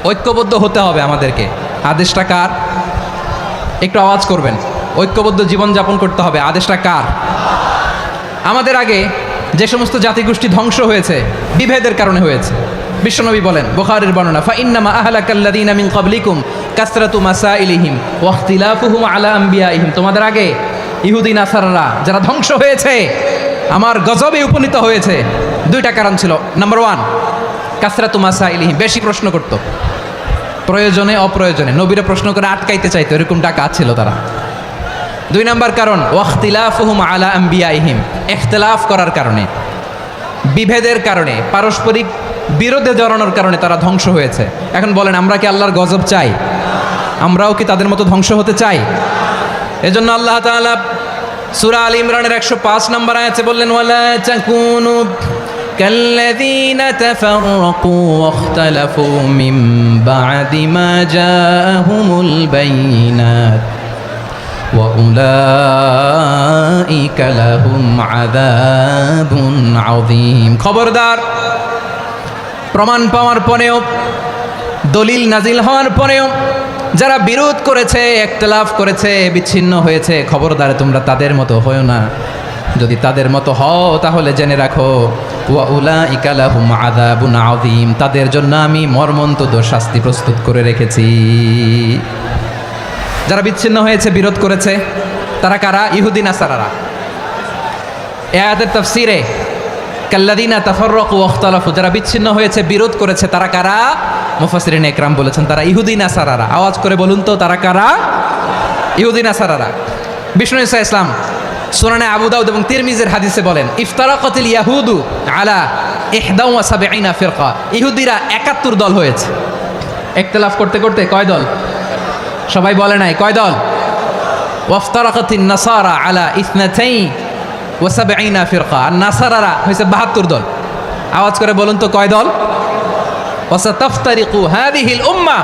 ঐক্যবদ্ধ হতে হবে আমাদেরকে। আদেশটা কার? একটু আওয়াজ করবেন। ঐক্যবদ্ধ জীবনযাপন করতে হবে, আদেশটা কার? আমাদের আগে যে সমস্ত জাতিগোষ্ঠী ধ্বংস হয়েছে বিভেদের কারণে হয়েছে। বিশ্বনবী বলেন, বুখারীর বর্ণনা, ফাইন্নামা আহলাকাল্লাযীনা মিন ক্বাবলিকুম কাসরাতু মাসাইলিহিম ওয়া ইখতিলাফুহুম আলা আমবিয়াইহিম। তোমাদের আগে ইহুদি নাসারারা যারা ধ্বংস হয়েছে, আমার গজবে উপনীত হয়েছে, দুইটা কারণ ছিল। নাম্বার 1, কাসরাতু মাসাইলিহিম, বেশি প্রশ্ন করত, প্রয়োজনে অপ্রয়োজনে নবীরা প্রশ্ন করে আটকাইতে চাইতো, এরকম ডাকা ছিল তারা। 2 নাম্বার কারণ, ওয়া ইখতিলাফুহুম আলা আমবিয়াইহিম, ইখতিলাফ করার কারণে, বিভেদের কারণে, পারস্পরিক বিরোধে জড়ানোর কারণে তারা ধ্বংস হয়েছে। এখন বলেন, আমরা কি আল্লাহর গজব চাই? আমরাও কি তাদের মতো ধ্বংস হতে চাই? এজন্য আল্লাহ তাআলা সূরা আল ইমরানের 105 নম্বর আয়াতে বললেন, ওয়ালা তাকুনু কাল্লাযীনা তাফাররাকু ওয়াখতালাফু মিন বা'দি মা জাআহুমুল বাইয়িনাত ওয়া উলাইকা লাহুম আযাবুন আযীম। খবরদার, প্রমাণ পাওয়ার পরেও, দলিল নাজিল হওয়ার পরেও যারা বিরোধ করেছে, ইখতিলাফ করেছে, বিচ্ছিন্ন হয়েছে, খবরদার তোমরা তাদের মতো হয়ো না। যদি তাদের মতো হও তাহলে জেনে রাখো, ওয়া উলাইকা লাহুম আযাবুন আযীম, তাদের জন্য আমি মর্মন্তুদ শাস্তি প্রস্তুত করে রেখেছি। যারা বিচ্ছিন্ন হয়েছে, বিরোধ করেছে, তারা কারা? ইহুদি নাসারারা। এই আয়াতের তাফসীরে কাল্লাযীনা তাফাররাকু ওয়াখতালাফু, যারা বিচ্ছিন্ন হয়েছে, বিরোধ করেছে, তারা কারা? মুফাসসিরিন ইকরাম বলেছেন তারা ইহুদি নাসারারা। আওয়াজ করে বলুন তো, তারা কারা? ইহুদি নাসারারা। বিষ্ণু ঈসা ইসলাম সুনানে আবু দাউদ এবং তিরমিজির হাদিসে বলেন, ইফতারাকাতিল ইয়াহুদু আলা 71 ফিরকা, ইহুদিরা 71 দল হয়েছে। ইখতিলাফ করতে করতে কয় দল? সবাই বলে নাই, কয় দল? ওয়াফতারাকাতিন নাসারা আলা 72 ফিরকা, আর নাসারারা হয়েছে 72 দল। আওয়াজ করে বলুন তো, কয় দল? ওয়াসাতাফতারিকু হাযিহিল উম্মাহ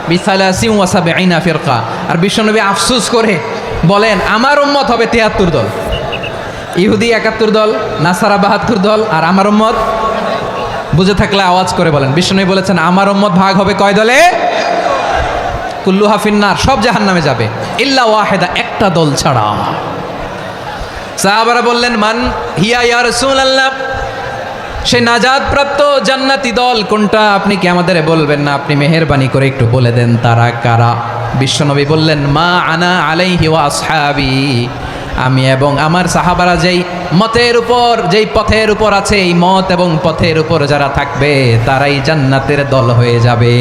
বি73 ফিরকা। আর বিশ্বনবী আফসোস করে বলেন, আমার উম্মত হবে 73 দল। ইহুদি 71 দল, নাসারা 72 দল, আর আমার উম্মত, বুঝে থাকলে আওয়াজ করে বলেন। বিশ্বনবী বলেছেন, আমার উম্মত ভাগ হবে কয় দলে? কুল্লুহা ফিন্নার, সব জাহান্নামে যাবে, ইল্লা ওয়াহিদা, একটা দল ছাড়া। সাহাবারা বললেন, মান হিয়া ইয়া রাসূলুল্লাহ, সে নাজাত প্রাপ্ত জান্নাতি দল কোনটা? আপনি কি আমাদের বলবেন না? আপনি মেহেরবানি করে একটু বলে দেন তারা কারা। বিশ্বনবী বললেন, মা আনা আলাইহি ওয়া আসহাবি, আমি এবং আমার সাহাবারা যেই মতের উপর, যেই পথের উপর আছে, এই মত এবং পথের উপর যারা থাকবে তারাই জান্নাতের দল হয়ে যাবে।